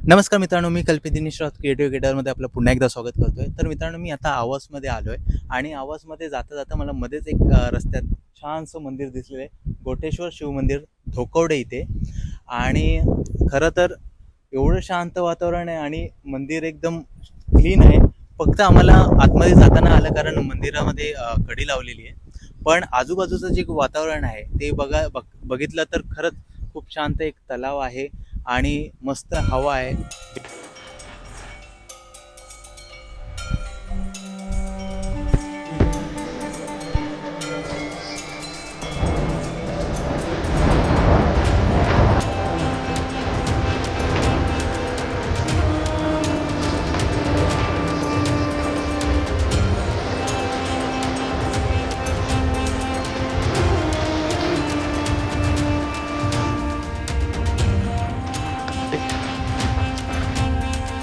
नमस्कार मित्रांनो, मी कल्पित दिनेश राऊत क्रिएटिव्ह गेटरमध्ये आपलं पुन्हा एकदा स्वागत करतोय. तर मित्रांनो, मी आता आवासमध्ये आलो आहे आणि आवासमध्ये जाता-जाता मला मध्येच एक रस्त्यात छानसं मंदिर दिसलेलं आहे. गोटेश्वर शिवमंदिर धोकवडे इथे. आणि खरं तर एवढं शांत वातावरण आहे आणि मंदिर एकदम क्लीन आहे. फक्त आम्हाला आतमध्ये जाता नाही आलं कारण मंदिरामध्ये कडी लावलेली आहे. पण आजूबाजूचं जे वातावरण आहे ते बघितलं तर खरंच खूप शांत एक तलाव आहे आणि मस्त हवा आहे.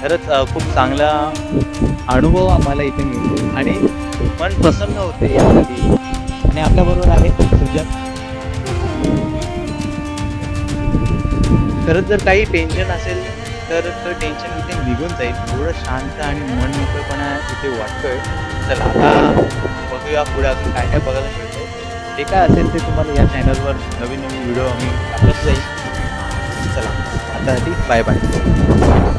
खरंच खूप चांगला अनुभव आम्हाला इथे मिळतो आणि मन प्रसन्न होते यासाठी. आणि आपल्याबरोबर आहे सुजन. खरंच जर काही टेन्शन असेल तर टेन्शन इथे निघून जाईल. एवढं शांत आणि मन मोकळेपणा इथे वाटतोय. चला आता बघूया पुढे अजून काय काय बघायला मिळतंय. जे काय असेल ते तुम्हाला या चॅनलवर नवीन नवीन व्हिडिओ आम्ही टाकत जाईल. चला आतासाठी बाय बाय.